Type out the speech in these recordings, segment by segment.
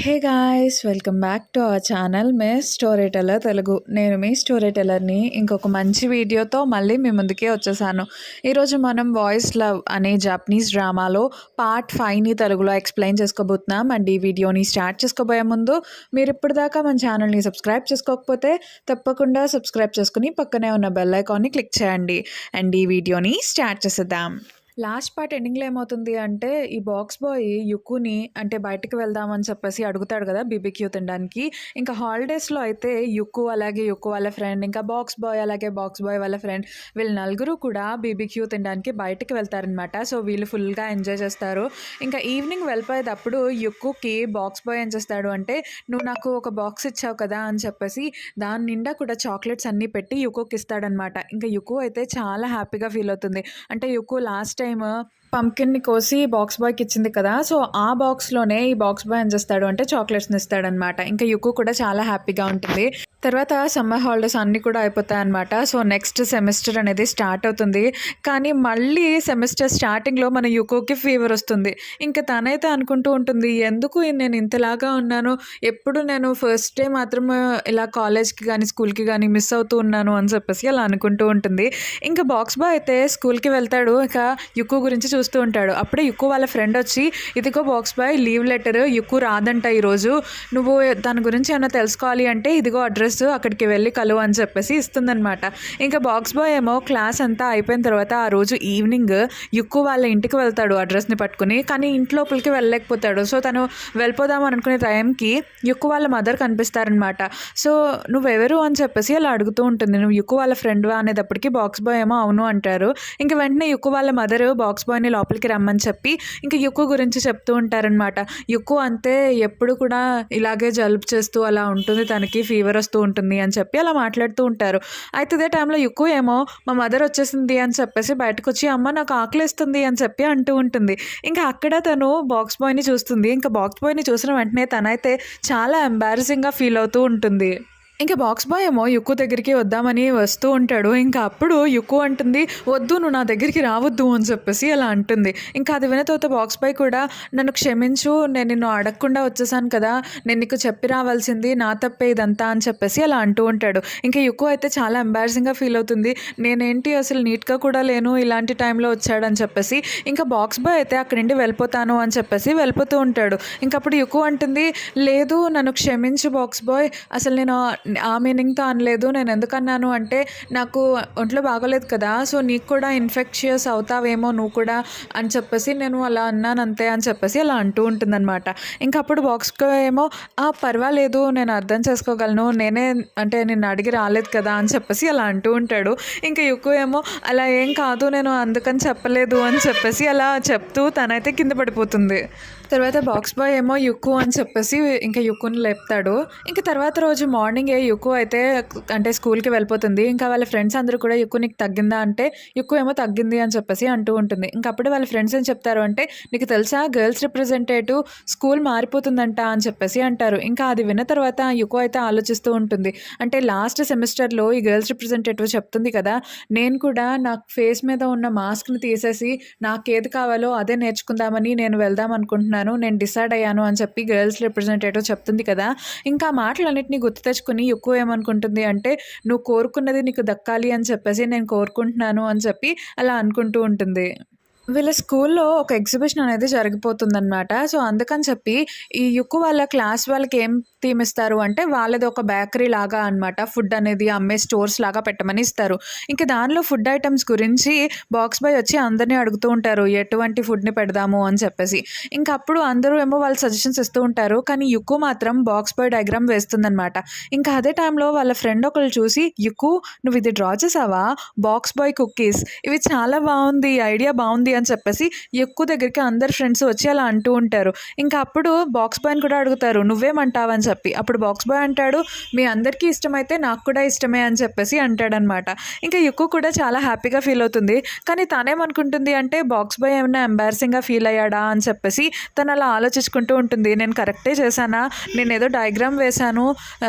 Hey guys, welcome back to our channel story teller Telugu. నేను మీ story టెల్లర్ని ఇంకొక మంచి వీడియోతో మళ్ళీ మీ ముందుకే వచ్చేసాను. ఈరోజు మనం వాయిస్ లవ్ అనే జాపనీస్ డ్రామాలో పార్ట్ 5ని తెలుగులో ఎక్స్ప్లెయిన్ చేసుకోబోతున్నాం. అండ్ ఈ వీడియోని స్టార్ట్ చేసుకోబోయే ముందు మీరు ఇప్పటిదాకా మన ఛానల్ని సబ్స్క్రైబ్ చేసుకోకపోతే తప్పకుండా సబ్స్క్రైబ్ చేసుకుని పక్కనే ఉన్న బెల్ ఐకాన్ని క్లిక్ చేయండి. అండ్ ఈ వీడియోని స్టార్ట్ చేసేద్దాం. లాస్ట్ పార్ట్ ఎండింగ్లో ఏమవుతుంది అంటే, ఈ బాక్స్ బాయ్ యుక్కుని అంటే బయటకు వెళ్దామని చెప్పేసి అడుగుతాడు కదా బీబీక్యూ తినడానికి. ఇంకా హాలిడేస్లో అయితే యుక్కు అలాగే యుక్కు వాళ్ళ ఫ్రెండ్, ఇంకా బాక్స్ బాయ్ అలాగే బాక్స్ బాయ్ వాళ్ళ ఫ్రెండ్, వీళ్ళు నలుగురు కూడా బీబీక్యూ తినడానికి బయటకు వెళ్తారనమాట. సో వీళ్ళు ఫుల్గా ఎంజాయ్ చేస్తారు. ఇంకా ఈవినింగ్ వెళ్ళిపోయేటప్పుడు యుక్కుకి బాక్స్ బాయ్ ఏం చేస్తాడు అంటే, నువ్వు నాకు ఒక బాక్స్ ఇచ్చావు కదా అని చెప్పేసి దాని నిండా కూడా చాక్లెట్స్ అన్నీ పెట్టి యుక్కుకి ఇస్తాడనమాట. ఇంకా యుక్కు అయితే చాలా హ్యాపీగా ఫీల్ అవుతుంది. అంటే యుక్కు లాస్ట్ టైం పంకిన్ని కోసి బాక్స్ బాయ్కి ఇచ్చింది కదా, సో ఆ బాక్స్లోనే ఈ బాక్స్ బాయ్ ఏం చేస్తాడు అంటే చాక్లెట్స్ని ఇస్తాడనమాట. ఇంకా యుక్కు కూడా చాలా హ్యాపీగా ఉంటుంది. తర్వాత సమ్మర్ హాలిడేస్ అన్నీ కూడా అయిపోతాయి అనమాట. సో నెక్స్ట్ సెమిస్టర్ అనేది స్టార్ట్ అవుతుంది. కానీ మళ్ళీ సెమిస్టర్ స్టార్టింగ్లో మన యుకోకి ఫీవర్ వస్తుంది. ఇంకా తనైతే అనుకుంటూ ఉంటుంది, ఎందుకు నేను ఇంతలాగా ఉన్నాను, ఎప్పుడు నేను ఫస్ట్ డే మాత్రం ఇలా కాలేజ్కి కానీ స్కూల్కి కానీ మిస్ అవుతూ ఉన్నాను అని చెప్పేసి అలా అనుకుంటూ ఉంటుంది. ఇంకా బాక్స్ బాయ్ అయితే స్కూల్కి వెళ్తాడు. ఇక యుక్కు గురించి చూస్తూ ఉంటాడు. అప్పుడే యుక్కు వాళ్ళ ఫ్రెండ్ వచ్చి, ఇదిగో బాక్స్ బాయ్ లీవ్ లెటర్, యుక్కు రాదంట ఈరోజు, నువ్వు దాని గురించి ఏమైనా తెలుసుకోవాలి అంటే ఇదిగో అడ్రస్, అక్కడికి వెళ్ళి కలువు అని చెప్పేసి ఇస్తుందనమాట. ఇంకా బాక్స్ బాయ్ ఏమో క్లాస్ అంతా అయిపోయిన తర్వాత ఆ రోజు ఈవినింగ్ యుక్కు వాళ్ళ ఇంటికి వెళ్తాడు అడ్రస్ని పట్టుకుని. కానీ ఇంట్లోపలికి వెళ్ళలేకపోతాడు. సో తను వెళ్ళిపోదాం అనుకునే టైంకి యుక్కు వాళ్ళ మదర్ కనిపిస్తారనమాట. సో నువ్వెవరు అని చెప్పేసి అలా అడుగుతూ ఉంటుంది. నువ్వు యుక్కు వాళ్ళ ఫ్రెండ్ అనేటప్పటికి బాక్స్ బాయ్ ఏమో అవును అంటారు. ఇంకా వెంటనే యుక్కు వాళ్ళ మదర్ బాక్స్ బాయ్ని లోపలికి రమ్మని చెప్పి ఇంకా యుక్కు గురించి చెప్తూ ఉంటారనమాట. యుక్కు అంతే, ఎప్పుడు కూడా ఇలాగే జలుబు చేస్తూ అలా ఉంటుంది, తనకి ఫీవర్ వస్తూ ఉంటుంది అని చెప్పి అలా మాట్లాడుతూ ఉంటారు. అయితే ఇదే టైంలో యుక్కు ఏమో మా మదర్ వచ్చేసింది అని చెప్పేసి బయటకు వచ్చి, అమ్మ నాకు ఆకలిస్తుంది అని చెప్పి అంటూ ఉంటుంది. ఇంకా అక్కడ తను బాక్స్ బాయ్ని చూస్తుంది. ఇంకా బాక్స్ బాయ్ని చూసిన వెంటనే తనైతే చాలా ఎంబారసింగ్గా ఫీల్ అవుతూ ఉంటుంది. ఇంకా బాక్స్ బాయ్ ఏమో యుక్కు దగ్గరికి వద్దామని వస్తూ ఉంటాడు. ఇంకా అప్పుడు యుక్కు అంటుంది, వద్దు నువ్వు నా దగ్గరికి రావద్దు అని చెప్పేసి అలా అంటుంది. ఇంకా అది విన తర్వాత బాక్స్ బాయ్ కూడా, నన్ను క్షమించు, నేను నిన్ను అడగకుండా వచ్చేసాను కదా, నేను నీకు చెప్పి రావాల్సింది, నా తప్పే ఇదంతా అని చెప్పేసి అలా అంటూ ఉంటాడు. ఇంకా యుక్కు అయితే చాలా ఎంబారసింగ్గా ఫీల్ అవుతుంది. నేనేంటి అసలు నీట్గా కూడా లేను, ఇలాంటి టైంలో వచ్చాడని చెప్పేసి. ఇంకా బాక్స్ బాయ్ అయితే అక్కడి నుండి వెళ్ళిపోతాను అని చెప్పేసి వెళ్ళిపోతూ ఉంటాడు. ఇంకప్పుడు యుక్కు అంటుంది, లేదు నన్ను క్షమించు బాక్స్ బాయ్, అసలు నేను ఆ మీనింగ్తో అనలేదు, నేను ఎందుకన్నాను అంటే నాకు ఒంట్లో బాగోలేదు కదా, సో నీకు కూడా ఇన్ఫెక్షియస్ అవుతావేమో నువ్వు కూడా అని చెప్పేసి నేను అలా అన్నాను అంతే అని చెప్పేసి అలా అంటూ ఉంటుందన్నమాట. ఇంకా అప్పుడు బాక్స్కి ఏమో, పర్వాలేదు నేను అర్థం చేసుకోగలను, నేనే అంటే నిన్ను అడిగి రాలేదు కదా అని చెప్పేసి అలా అంటూ ఉంటాడు. ఇంకా యుక్కు ఏమో, అలా ఏం కాదు నేను అందుకని చెప్పలేదు అని చెప్పేసి అలా చెప్తూ తనైతే కింద పడిపోతుంది. తర్వాత బాక్స్ బాయ్ ఏమో యుక్కు అని చెప్పేసి ఇంకా యుక్కుని లేపుతాడు. ఇంకా తర్వాత రోజు మార్నింగే యుక్కు అయితే అంటే స్కూల్కి వెళ్ళిపోతుంది. ఇంకా వాళ్ళ ఫ్రెండ్స్ అందరూ కూడా యుక్కు నీకు తగ్గిందా అంటే యుక్కు ఏమో తగ్గింది అని చెప్పేసి అంటూ ఉంటుంది. ఇంకా అప్పుడే వాళ్ళ ఫ్రెండ్స్ ఏం చెప్తారు అంటే, నీకు తెలుసా గర్ల్స్ రిప్రజెంటేటివ్ స్కూల్ మారిపోతుందంట అని చెప్పేసి అంటారు. ఇంకా అది విన్న తర్వాత యుక్కు అయితే ఆలోచిస్తూ ఉంటుంది. అంటే లాస్ట్ సెమిస్టర్లో ఈ గర్ల్స్ రిప్రజెంటేటివ్ చెప్తుంది కదా, నేను కూడా నా ఫేస్ మీద ఉన్న మాస్క్ని తీసేసి నాకేది కావాలో అదే నేర్చుకుందామని నేను వెళ్దాం అనుకుంటున్నాను, నేను డిసైడ్ అయ్యాను అని చెప్పి గర్ల్స్ రిప్రజెంటేటివ్ చెప్తుంది కదా. ఇంకా ఆ మాటలన్నింటినీ గుర్తు తెచ్చుకుని యుక్కు ఏమనుకుంటుంది అంటే, నువ్వు కోరుకున్నది నీకు దక్కాలి అని చెప్పేసి నేను కోరుకుంటున్నాను అని చెప్పి అలా అనుకుంటూ ఉంటుంది. వీళ్ళ స్కూల్లో ఒక ఎగ్జిబిషన్ అనేది జరిగిపోతుందన్నమాట. సో అందుకని చెప్పి ఈ యుక్కు వాళ్ళ క్లాస్ వాళ్ళకి ఏం థీమ్ ఇస్తారు అంటే, వాళ్ళది ఒక బేకరీ లాగా అనమాట, ఫుడ్ అనేది అమ్మే స్టోర్స్ లాగా పెట్టమని ఇస్తారు. ఇంకా దానిలో ఫుడ్ ఐటమ్స్ గురించి బాక్స్ బాయ్ వచ్చి అందరినీ అడుగుతూ ఉంటారు, ఎటువంటి ఫుడ్ని పెడదాము అని చెప్పేసి. ఇంకా అప్పుడు అందరూ ఏమో వాళ్ళు సజెషన్స్ ఇస్తూ ఉంటారు. కానీ యుక్కు మాత్రం బాక్స్ బాయ్ డయాగ్రామ్ వేస్తుందన్నమాట. ఇంకా అదే టైంలో వాళ్ళ ఫ్రెండ్ ఒకళ్ళు చూసి, యుక్కు నువ్వు ఇది డ్రా చేసావా, బాక్స్ బాయ్ కుకీస్, ఇవి చాలా బాగుంది, ఐడియా బాగుంది అని చెప్పేసి యుక్కు దగ్గరికి అందరు ఫ్రెండ్స్ వచ్చి అలా అంటూ ఉంటారు. ఇంకా అప్పుడు బాక్స్ బాయ్ని కూడా అడుగుతారు, నువ్వేమంటావు అని చెప్పి. అప్పుడు బాక్స్ బాయ్ అంటాడు, మీ అందరికీ ఇష్టమైతే నాకు కూడా ఇష్టమే అని చెప్పేసి అంటాడనమాట. ఇంకా యుక్కు కూడా చాలా హ్యాపీగా ఫీల్ అవుతుంది. కానీ తనేమనుకుంటుంది అంటే, బాక్స్ బాయ్ ఏమైనా ఎంబారసింగ్గా ఫీల్ అయ్యాడా అని చెప్పేసి తను అలా ఆలోచించుకుంటూ ఉంటుంది. నేను కరెక్టే చేశానా, నేను ఏదో డయాగ్రామ్ వేశాను,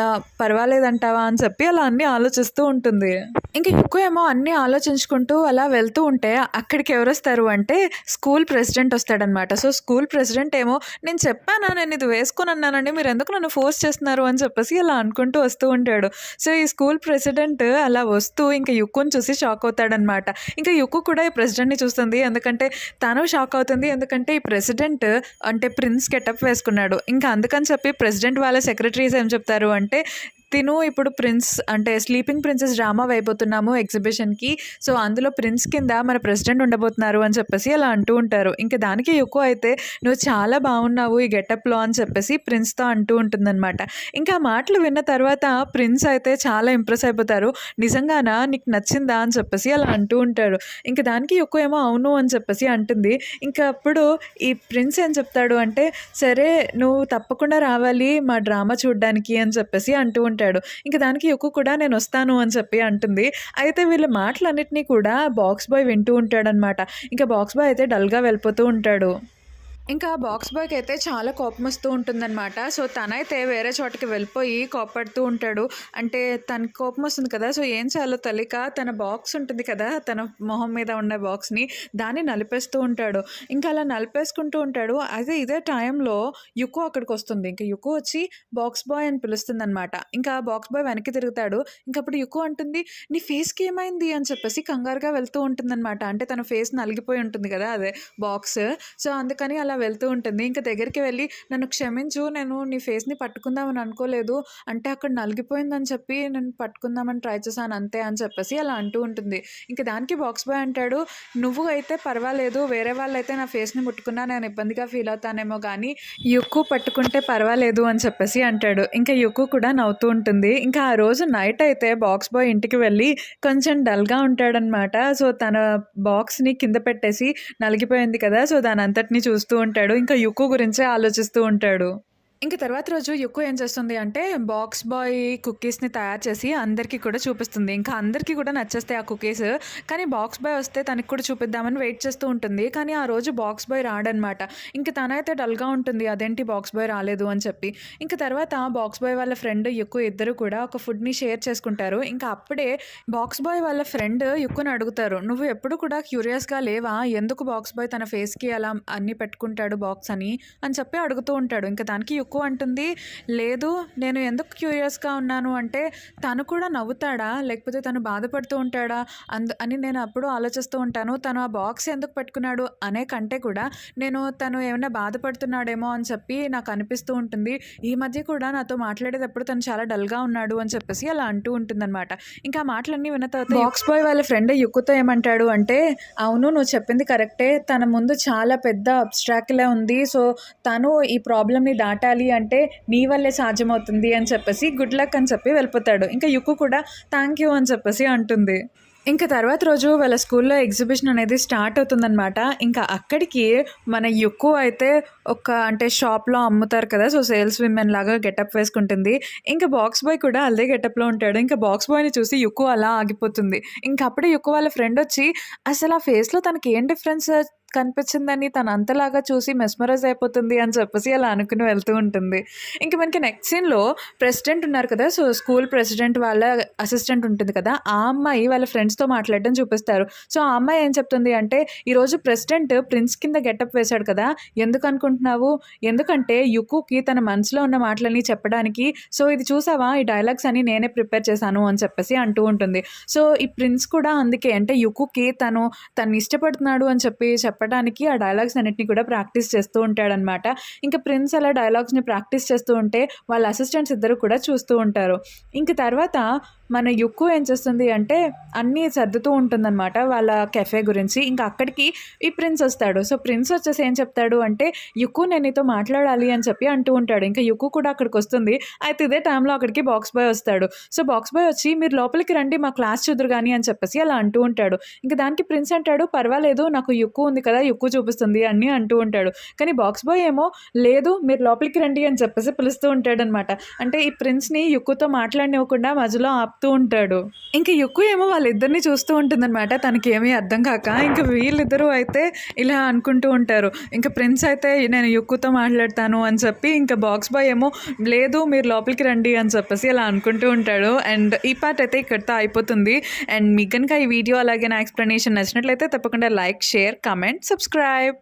పర్వాలేదంటావా అని చెప్పి అలా అన్నీ ఆలోచిస్తూ ఉంటుంది. ఇంక యుక్కు ఏమో అన్నీ ఆలోచించుకుంటూ అలా వెళ్తూ ఉంటే అక్కడికి ఎవరొస్తారు అంటే స్కూల్ ప్రెసిడెంట్ వస్తాడనమాట. సో, స్కూల్ ప్రెసిడెంట్ ఏమో నేను చెప్పానా నేనిది వేసుకోనన్నానండి మీరెందుకు నన్ను ఫోర్స్ చేస్తున్నారు అని చెప్పేసి అలా అనుకుంటూ వస్తూ ఉంటాడు. సో, ఈ స్కూల్ ప్రెసిడెంట్ అలా వస్తూ ఇంక యుక్కుని చూసి షాక్ అవుతాడనమాట. ఇంక యుక్కు కూడా ఈ ప్రెసిడెంట్‌ని చూస్తుంది. ఎందుకంటే తను షాక్ అవుతుంది. ఎందుకంటే ఈ ప్రెసిడెంట్ అంటే ప్రిన్స్ గెటప్ వేసుకున్నాడు. ఇంకా అందుకని చెప్పి ప్రెసిడెంట్ వాళ్ళ సెక్రటరీస్ ఏం చెప్తారు అంటే తిను ఇప్పుడు ప్రిన్స్ అంటే స్లీపింగ్ ప్రిన్సెస్ డ్రామా వేయబోతున్నాము ఎగ్జిబిషన్‌కి. సో, అందులో ప్రిన్స్ కింద మన ప్రెసిడెంట్ ఉండబోతున్నారు అని చెప్పేసి అలా అంటూ ఉంటారు. ఇంక దానికి యుకో అయితే నువ్వు చాలా బాగున్నావు ఈ గెటప్‌లో అని చెప్పేసి ప్రిన్స్‌తో అంటూ ఉంటుందనమాట. ఇంకా ఆ మాటలు విన్న తర్వాత ప్రిన్స్ అయితే చాలా ఇంప్రెస్ అయిపోతారు. నిజంగానా నీకు నచ్చిందా అని చెప్పేసి అలా అంటూ ఉంటాడు. ఇంక దానికి యుకో ఏమో అవును అని చెప్పేసి అంటుంది. ఇంకా అప్పుడు ఈ ప్రిన్స్ ఏం చెప్తాడు అంటే సరే నువ్వు తప్పకుండా రావాలి మా డ్రామా చూడ్డానికి అని చెప్పేసి అంటూ ఉంటాడు. ఇంక దానికి యుక్కు కూడా నేనొస్తాను అని చెప్పి అంటుంది. అయితే వీళ్ళ మాటలన్నిటిని కూడా బాక్స్ బాయ్ వింటూ ఉంటాడనమాట. ఇంక బాక్స్ బాయ్ అయితే డల్‌గా వెళ్ళిపోతూ ఉంటాడు. ఇంకా బాక్స్ బాయ్‌కి అయితే చాలా కోపమొస్తూ ఉంటుందనమాట. సో, తనైతే వేరే చోటకి వెళ్ళిపోయి కోప్పడుతూ ఉంటాడు. అంటే తనకి కోపమొస్తుంది కదా! సో, ఏం చేయాలో తెలియక తన బాక్స్ ఉంటుంది కదా! తన మొహం మీద ఉన్న బాక్స్‌ని దాన్ని నలిపేస్తూ ఉంటాడు. ఇంకా అలా నలిపేసుకుంటూ ఉంటాడు. అయితే ఇదే టైంలో యుకో అక్కడికొస్తుంది. ఇంక యుకో వచ్చి బాక్స్ బాయ్ అని పిలుస్తుందనమాట. ఇంకా బాక్స్ బాయ్ వెనక్కి తిరుగుతాడు. ఇంకప్పుడు యుకో అంటుంది, "నీ ఫేస్‌కి ఏమైంది?" అని చెప్పేసి కంగారుగా వెళ్తూ ఉంటుందనమాట. అంటే తన ఫేస్ నలిగిపోయి ఉంటుంది కదా! అదే బాక్స్. సో, అందుకని అలా వెళ్తూ ఉంటుంది. ఇంక దగ్గరికి వెళ్ళి నన్ను క్షమించు నేను నీ ఫేస్‌ని పట్టుకుందామని అనుకోలేదు. అంటే అక్కడ నలిగిపోయిందని చెప్పి నేను పట్టుకుందామని ట్రై చేశాను అంతే అని చెప్పేసి అలా అంటూ ఉంటుంది. ఇంక దానికి బాక్స్ బాయ్ అంటాడు, "నువ్వు అయితే పర్వాలేదు. వేరే వాళ్ళైతే నా ఫేస్‌ని ముట్టుకున్నా నేను ఇబ్బందిగా ఫీల్ అవుతానేమో గానీ యుక్కు పట్టుకుంటే పర్వాలేదు" అని చెప్పేసి అంటాడు. ఇంక యుక్కు కూడా నవ్వుతూ ఉంటుంది. ఇంకా ఆ రోజు నైట్ అయితే బాక్స్ బాయ్ ఇంటికి వెళ్ళి కొంచెం డల్‌గా ఉంటాడనమాట. సో, తన బాక్స్‌ని కింద పెట్టేసి నలిగిపోయింది కదా! సో, దానంతటిని చూస్తూ ఉంటాడు. ఇంకా యుక్కో గురించే ఆలోచిస్తూ ఉంటాడు. ఇంక తర్వాత రోజు యుక్కో ఏం చేస్తుంది అంటే, బాక్స్ బాయ్ కుకీస్‌ని తయారు చేసి అందరికీ కూడా చూపిస్తుంది. ఇంకా అందరికీ కూడా నచ్చేస్తాయి ఆ కుకీస్. కానీ బాక్స్ బాయ్ వస్తే తనకి కూడా చూపిద్దామని వెయిట్ చేస్తూ ఉంటుంది. కానీ ఆ రోజు బాక్స్ బాయ్ రాడనమాట. ఇంక తనైతే డల్‌గా ఉంటుంది. అదేంటి బాక్స్ బాయ్ రాలేదు అని చెప్పి. ఇంక తర్వాత బాక్స్ బాయ్ వాళ్ళ ఫ్రెండ్ యుక్కో ఇద్దరు కూడా ఒక ఫుడ్‌ని షేర్ చేసుకుంటారు. ఇంకా అప్పుడే బాక్స్ బాయ్ వాళ్ళ ఫ్రెండ్ యుక్కోని అడుగుతారు, "నువ్వు ఎప్పుడు కూడా క్యూరియస్‌గా లేవా? ఎందుకు బాక్స్ బాయ్ తన ఫేస్‌కి అలా అన్నీ పెట్టుకుంటాడు బాక్స్ అని చెప్పి అడుగుతూ ఉంటాడు. ఇంక దానికి యుక్కో అంటుంది, "లేదు నేను ఎందుకు క్యూరియస్‌గా ఉన్నాను అంటే తను కూడా నవ్వుతాడా? లేకపోతే తను బాధపడుతూ ఉంటాడా? అని నేను అప్పుడు ఆలోచిస్తూ ఉంటాను. తను ఆ బాక్స్ ఎందుకు పెట్టుకున్నాడు అనే కంటే కూడా తను ఏమైనా బాధపడుతున్నాడేమో అని చెప్పి నాకు అనిపిస్తూ ఉంటుంది. ఈ మధ్య కూడా నాతో మాట్లాడేటప్పుడు తను చాలా డల్‌గా ఉన్నాడు" అని చెప్పేసి అలా అంటూ ఉంటుందనమాట. ఇంకా ఆ మాటలన్నీ విన్న తర్వాత బాక్స్ బాయ్ వాళ్ళ ఫ్రెండ్ యుక్కుతో ఏమంటాడు అంటే, "అవును నువ్వు చెప్పింది కరెక్టే. తన ముందు చాలా పెద్ద అబ్స్ట్రాక్ట్‌లే ఉంది. సో, తను ఈ ప్రాబ్లమ్‌ని దాటాలి అంటే నీ వల్లే సాధ్యమవుతుంది" అని చెప్పేసి గుడ్ లక్ అని చెప్పి వెళ్ళిపోతాడు. ఇంకా యుక్కు కూడా థ్యాంక్ యూ అని చెప్పేసి అంటుంది. ఇంక తర్వాత రోజు వాళ్ళ స్కూల్లో ఎగ్జిబిషన్ అనేది స్టార్ట్ అవుతుందనమాట. ఇంకా అక్కడికి మన యుక్కు అయితే అంటే షాప్‌లో అమ్ముతారు కదా! సో, సేల్స్ విమెన్ లాగా గెటప్ వేసుకుంటుంది. ఇంకా బాక్స్ బాయ్ కూడా అదే గెటప్‌లో ఉంటాడు. ఇంకా బాక్స్ బాయ్‌ని చూసి యుక్కు అలా ఆగిపోతుంది. ఇంక అప్పుడే యుక్కు వాళ్ళ ఫ్రెండొచ్చి అసలు ఆ ఫేస్‌లో తనకి ఏం డిఫరెన్స్ కనిపించిందని తను అంతలాగా చూసి మెస్మరైజ్ అయిపోతుంది అని చెప్పేసి అలా అనుకుని వెళ్తూ ఉంటుంది. ఇంక మనకి నెక్స్ట్ సీన్‌లో ప్రెసిడెంట్ ఉన్నారు కదా! సో, స్కూల్ ప్రెసిడెంట్ వాళ్ళ అసిస్టెంట్ ఉంటుంది కదా! ఆ అమ్మాయి వాళ్ళ ఫ్రెండ్స్‌తో మాట్లాడడం చూపిస్తారు. సో, ఆ అమ్మాయి ఏం చెప్తుంది అంటే, "ఈరోజు ప్రెసిడెంట్ ప్రిన్స్ కింద గెటప్ వేశాడు కదా! ఎందుకనుకుంటున్నావు? ఎందుకంటే యుక్కుకి తన మనసులో ఉన్న మాటలన్నీ చెప్పడానికి సో, ఇది చూసావా ఈ డైలాగ్స్ అన్నీ నేనే ప్రిపేర్ చేశాను" అని చెప్పేసి అంటూ ఉంటుంది. సో, ఈ ప్రిన్స్ కూడా అందుకే అంటే యుక్కుకి తను ఇష్టపడుతున్నాడు అని చెప్పడానికి ఆ డైలాగ్స్ అన్నిటిని కూడా ప్రాక్టీస్ చేస్తూ ఉంటాడనమాట. ఇంకా ప్రిన్స్ అలా డైలాగ్స్‌ని ప్రాక్టీస్ చేస్తూ ఉంటే వాళ్ళ అసిస్టెంట్స్ ఇద్దరు కూడా చూస్తూ ఉంటారు. ఇంక తర్వాత మన యుక్కు ఏం చేస్తుంది అంటే అన్నీ సర్దుతూ ఉంటుందనమాట వాళ్ళ కెఫే గురించి. ఇంకా అక్కడికి ఈ ప్రిన్స్ వస్తాడు. సో, ప్రిన్స్ వచ్చేసి ఏం చెప్తాడు అంటే, "యుక్కు నేను నీతో మాట్లాడాలి" అని చెప్పి అంటూ ఉంటాడు. ఇంకా యుక్కు కూడా అక్కడికొస్తుంది. అయితే ఇదే టైంలో అక్కడికి బాక్స్ బాయ్ వస్తాడు. సో, బాక్స్ బాయ్ వచ్చి, "మీరు లోపలికి రండి మా క్లాస్ చూదురు గాని" అని చెప్పేసి అలా అంటూ ఉంటాడు. ఇంక దానికి ప్రిన్స్ అంటాడు, "పర్వాలేదు నాకు యుక్కు ఉంది కదా! యుక్కు చూపిస్తుంది" అని అంటూ ఉంటాడు. కానీ బాక్స్ బాయ్ ఏమో, "లేదు మీరు లోపలికి రండి" అని చెప్పేసి పిలుస్తూ ఉంటాడనమాట. అంటే ఈ ప్రిన్స్‌ని యుక్కుతో మాట్లాడనివ్వకుండా మధ్యలో ఆపుతూ ఉంటాడు. ఇంక యుక్కు ఏమో వాళ్ళిద్దరిని చూస్తూ ఉంటుందనమాట. తనకేమీ అర్థం కాక. ఇంక వీళ్ళిద్దరూ అయితే ఇలా అనుకుంటూ ఉంటారు. ఇంక ప్రిన్స్ అయితే నేను యుక్కుతో మాట్లాడతాను అని చెప్పి ఇంకా బాక్స్ బాయ్ ఏమో లేదు మీరు లోపలికి రండి అని చెప్పేసి అలా అనుకుంటూ ఉంటాడు. అండ్ ఈ పార్ట్ అయితే ఇక్కడితో అయిపోతుంది. అండ్ మీకు కనుక ఈ వీడియో అలాగే నా ఎక్స్ప్లెనేషన్ నచ్చినట్లయితే తప్పకుండా లైక్, షేర్, కామెంట్, సబ్స్క్రైబ్.